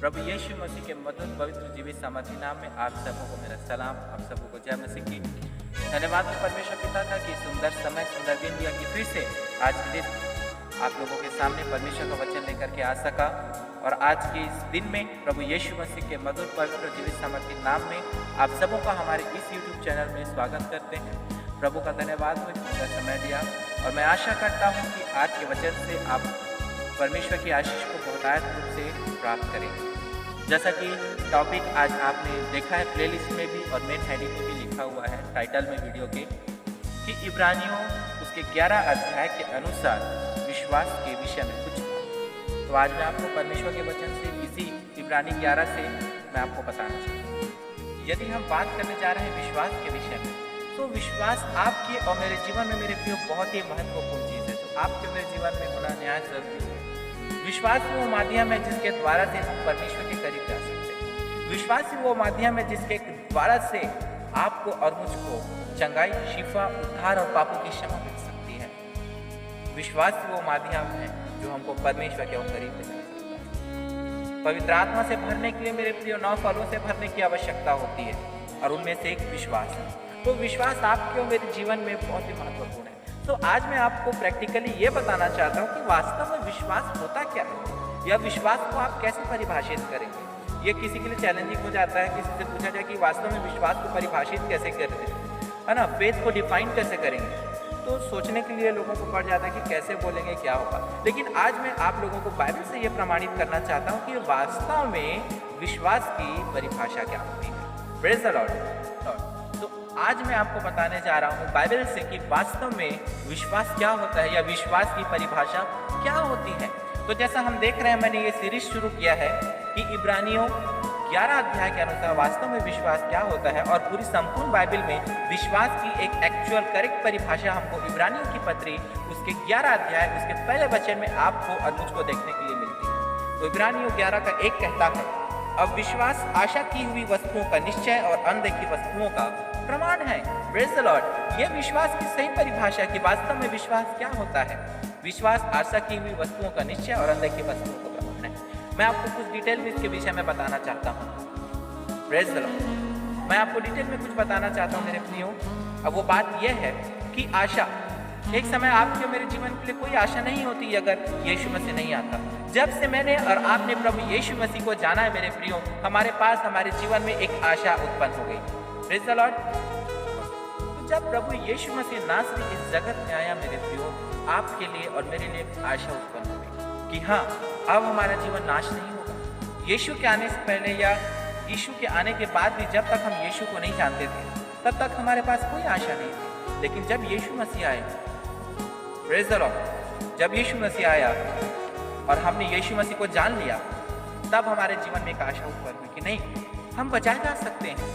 प्रभु यीशु मसीह के मधुर पवित्र जीवित सामर्थी नाम में आप सबों को मेरा सलाम, आप सबों को जय मसीह की। धन्यवाद परमेश्वर पिता का कि सुंदर समय सुंदर दिन दिया कि फिर से आज के दिन आप लोगों के सामने परमेश्वर का वचन लेकर के आ सका। और आज के इस दिन में प्रभु यीशु मसीह के मधुर पवित्र जीवित सामर्थी नाम में आप सबों का हमारे इस यूट्यूब चैनल में स्वागत करते हैं। प्रभु का धन्यवाद हो सुंदर समय दिया और मैं आशा करता हूँ कि आज के वचन से आप परमेश्वर की आशीष को बहुतायत रूप से प्राप्त करेंगे। जैसा कि टॉपिक आज आपने देखा है प्लेलिस्ट में भी और मेन हेडिंग में भी लिखा हुआ है टाइटल में वीडियो के कि इब्रानियों उसके 11 अध्याय के अनुसार विश्वास के विषय में कुछ। तो आज मैं आपको परमेश्वर के वचन से इसी इब्रानी 11 से मैं आपको बताना चाहता हूँ। यदि हम बात करने जा रहे हैं विश्वास के विषय में, तो विश्वास आपके और मेरे जीवन में मेरे प्रिय बहुत ही महत्वपूर्ण चीज़ है जो आपके मेरे जीवन में होना निहायत जरूरी है। विश्वास ही वो माध्यम है जिसके द्वारा से हम परमेश्वर के करीब जा सकते हैं। विश्वास ही वो माध्यम है जिसके द्वारा से आपको और मुझको चंगाई, शिफा, उद्धार और पापों की क्षमा मिल सकती है। विश्वास ही वो माध्यम है जो हमको परमेश्वर के करीब ले जा सकता है। पवित्र आत्मा से भरने के लिए मेरे प्रिय 9 फलों से भरने की आवश्यकता होती है और उनमें से एक विश्वास है। तो विश्वास आपके और मेरे जीवन में बहुत ही महत्वपूर्ण है। तो आज मैं आपको प्रैक्टिकली ये बताना चाहता हूँ कि वास्तव में विश्वास होता क्या है या विश्वास को आप कैसे परिभाषित करेंगे। ये किसी के लिए चैलेंजिंग हो जाता है, किसी से पूछा जाए कि वास्तव में विश्वास को परिभाषित कैसे करते हैं, है ना, फेथ को डिफाइन कैसे करेंगे, तो सोचने के लिए लोगों को पड़ जाता है कि कैसे बोलेंगे, क्या होगा। लेकिन आज मैं आप लोगों को बाइबल से ये प्रमाणित करना चाहता हूँ कि वास्तव में विश्वास की परिभाषा क्या होती है। Praise the Lord. आज मैं आपको बताने जा रहा हूँ बाइबल से कि वास्तव में विश्वास क्या होता है या विश्वास की परिभाषा क्या होती है। तो जैसा हम देख रहे हैं, मैंने ये सीरीज शुरू किया है कि इब्रानियों 11 अध्याय के अनुसार वास्तव में विश्वास क्या होता है और पूरी संपूर्ण बाइबल में विश्वास की एक एक्चुअल करेक्ट परिभाषा हमको इब्रानियों की पत्री उसके 11 अध्याय उसके पहले वचन में आपको और मुझको देखने के लिए मिलती है। तो इब्रानियों 11 का 1 कहता है, अब विश्वास आशा की हुई वस्तुओं का निश्चय और अनदेखी वस्तुओं का प्रमाण है। Praise the Lord. ये विश्वास की सही परिभाषा कि वास्तव में विश्वास क्या होता है। विश्वास आशा की हुई वस्तुओं का निश्चय और अनदेखी वस्तुओं का प्रमाण है। मैं आपको कुछ डिटेल में इसके विषय में बताना चाहता हूँ। Praise the Lord. मैं आपको डिटेल में कुछ बताना चाहता हूँ मेरे प्रियो। अब वो बात यह है कि आशा, एक समय आपके मेरे जीवन के लिए कोई आशा नहीं होती अगर यीशु मसीह नहीं आता। जब से मैंने और आपने प्रभु यीशु मसीह को जाना है मेरे प्रियो, हमारे पास हमारे जीवन में एक आशा उत्पन्न हो गई। Praise the Lord. तो जब प्रभु यीशु मसीह नासरी इस जगत में आया मेरे प्रियो, आपके लिए और मेरे लिए एक आशा उत्पन्न हो गई कि हाँ, अब हमारा जीवन नाश नहीं होगा। यीशु के आने से पहले या यीशु के आने के बाद भी जब तक हम यीशु को नहीं जानते थे तब तक हमारे पास कोई आशा नहीं थी। लेकिन जब यीशु मसीह आए, प्रेज़ द लॉर्ड, जब यीशु मसीह आया और हमने यीशु मसीह को जान लिया, तब हमारे जीवन में एक आशा उत्पन्न हुई कि नहीं, हम बचाए जा सकते हैं,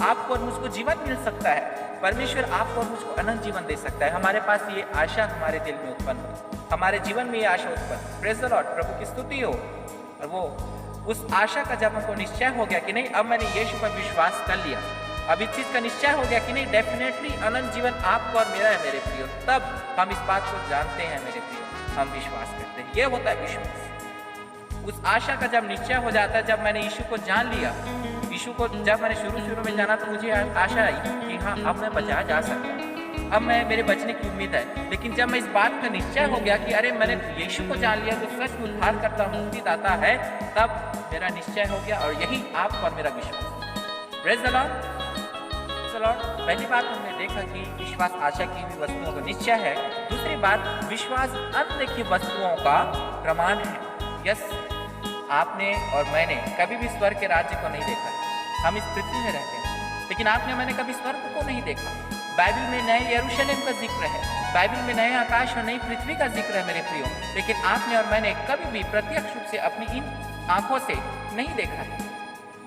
आपको और मुझको जीवन मिल सकता है, परमेश्वर आपको और मुझको अनंत जीवन दे सकता है। हमारे पास ये आशा हमारे दिल में उत्पन्न हुई, हमारे जीवन में ये आशा उत्पन्न। Praise the Lord. प्रभु की स्तुति हो। और वो उस आशा का जब हमको निश्चय हो गया कि नहीं, अब मैंने यीशु पर विश्वास कर लिया, अब इस चीज़ का निश्चय हो गया कि नहीं, डेफिनेटली अनंत जीवन आपको और मेरा है मेरे प्रियो, तब हम इस बात को जानते हैं मेरे प्रियो, हम विश्वास करते हैं। ये होता है विश्वास। उस आशा का जब निश्चय हो जाता है, जब मैंने यीशु को जान लिया, यीशु को जब मैंने शुरू में जाना तो मुझे आशा आई कि हाँ, अब मैं बचाया जा सकता हूँ, अब मैं मेरे बचने की उम्मीद है। लेकिन जब मैं इस बात का निश्चय हो गया कि अरे मैंने यीशु को जान लिया जो सच में उद्धार करता मुक्तिदाता है, तब मेरा निश्चय हो गया और यही आप और मेरा विश्वास। Praise the Lord. पहली बात हमने देखा कि विश्वास आशा की हुई वस्तुओं का निश्चय है। दूसरी बात, विश्वास अनदेखी वस्तुओं का प्रमाण है। यस, आपने और मैंने कभी भी स्वर्ग के राज्य को नहीं देखा। हम इस पृथ्वी में रहते हैं, लेकिन आपने मैंने कभी स्वर्ग को नहीं देखा। बाइबल में नए यरूशलेम का जिक्र है, बाइबल में नए आकाश और नई पृथ्वी का जिक्र है मेरे प्रियो, लेकिन आपने और मैंने कभी भी प्रत्यक्ष रूप से अपनी इन आंखों से नहीं देखा है।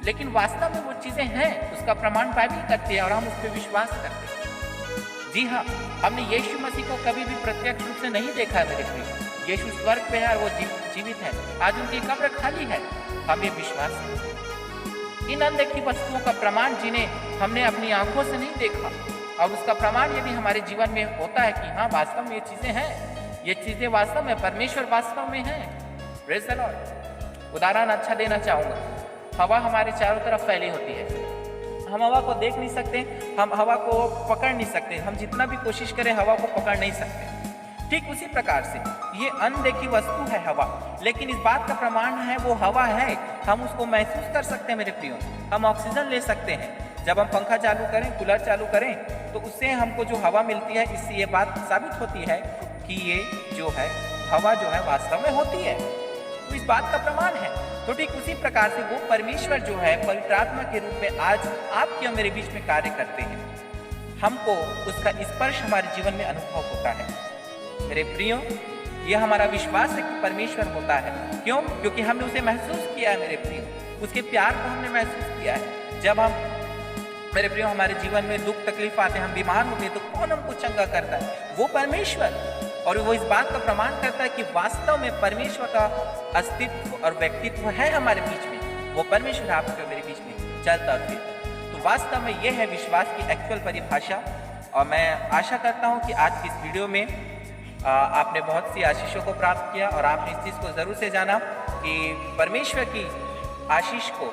लेकिन वास्तव में वो चीज़ें हैं, उसका प्रमाण बाइबल करती है और हम उस पर विश्वास करते हैं। जी हाँ, हमने यीशु मसीह को कभी भी प्रत्यक्ष रूप से नहीं देखा है मेरे प्रियो। यीशु स्वर्ग पे है और वो जीवित है, आज उनकी कब्र खाली है, हम ये विश्वास करते हैं। इन अनदेखी वस्तुओं का प्रमाण जिन्हें हमने अपनी आंखों से नहीं देखा, और उसका प्रमाण यदि हमारे जीवन में होता है कि हाँ, वास्तव में ये चीज़ें हैं, ये चीज़ें वास्तव में परमेश्वर वास्तव में हैं। Praise the Lord. उदाहरण अच्छा देना चाहूँगा, हवा हमारे चारों तरफ फैली होती है, हम हवा को देख नहीं सकते, हम हवा को पकड़ नहीं सकते, हम जितना भी कोशिश करें हवा को पकड़ नहीं सकते। ठीक उसी प्रकार से ये अनदेखी वस्तु है हवा, लेकिन इस बात का प्रमाण है वो हवा है, हम उसको महसूस कर सकते हैं मेरे प्रियो। हम ऑक्सीजन ले सकते हैं, जब हम पंखा चालू करें, कूलर चालू करें तो उससे हमको जो हवा मिलती है, इससे ये बात साबित होती है कि ये जो है हवा जो है वास्तव में होती है, तो इस बात का प्रमाण है। तो ठीक उसी प्रकार से वो परमेश्वर जो है पवित्र आत्मा के रूप में आज आपके और मेरे बीच में कार्य करते हैं, हमको उसका स्पर्श हमारे जीवन में अनुभव होता है। मेरे प्रियो, ये हमारा विश्वास है कि परमेश्वर होता है। क्यों? क्योंकि हमने उसे महसूस किया है मेरे प्रियो, उसके प्यार को हमने महसूस किया है। जब हम मेरे प्रियो हमारे जीवन में दुख तकलीफ आते हैं, हम बीमार होते हैं, तो कौन हमको चंगा करता है? वो परमेश्वर। और वो इस बात का प्रमाण करता है कि वास्तव में परमेश्वर का अस्तित्व और व्यक्तित्व है हमारे बीच में। वो परमेश्वर आपके मेरे बीच में चलता फिरता। तो वास्तव में ये है विश्वास की एक्चुअल परिभाषा। और मैं आशा करता हूँ कि आज की इस वीडियो में आपने बहुत सी आशीषों को प्राप्त किया और आपने इस चीज़ को ज़रूर से जाना कि परमेश्वर की आशीष को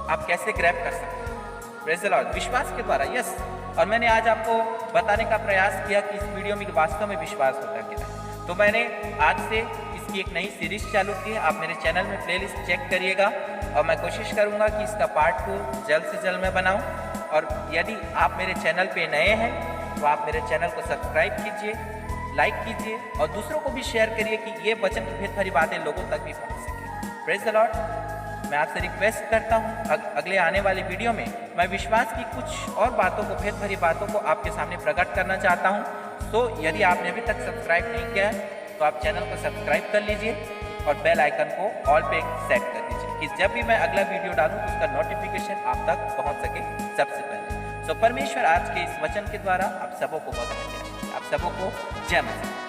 आप कैसे ग्रैब कर सकते हैं। प्रेज़ द लॉर्ड, विश्वास के द्वारा। यस, और मैंने आज आपको बताने का प्रयास किया कि इस वीडियो में वास्तव में विश्वास होता क्या है। तो मैंने आज से इसकी एक नई सीरीज चालू की है। आप मेरे चैनल में प्लेलिस्ट चेक करिएगा और मैं कोशिश करूँगा कि इसका पार्ट 2 जल्द से जल्द मैं बनाऊँ। और यदि आप मेरे चैनल पे नए हैं तो आप मेरे चैनल को सब्सक्राइब कीजिए, लाइक कीजिए और दूसरों को भी शेयर करिए कि ये वचन की भेद भरी बातें लोगों तक भी पहुँच सके। Praise the Lord. मैं आपसे रिक्वेस्ट करता हूँ अगले आने वाली वीडियो में मैं विश्वास की कुछ और बातों को, भेद भरी बातों को आपके सामने प्रकट करना चाहता हूँ। तो यदि आपने अभी तक सब्सक्राइब नहीं किया है तो आप चैनल को सब्सक्राइब कर लीजिए और बेल आइकन को ऑल पे सेट कर दीजिए कि जब भी मैं अगला वीडियो डालूँ तो उसका नोटिफिकेशन आप तक पहुँच सके सबसे पहले। तो परमेश्वर आज के इस वचन के द्वारा आप सबों को बहुत, आप सबों को जय मसीह।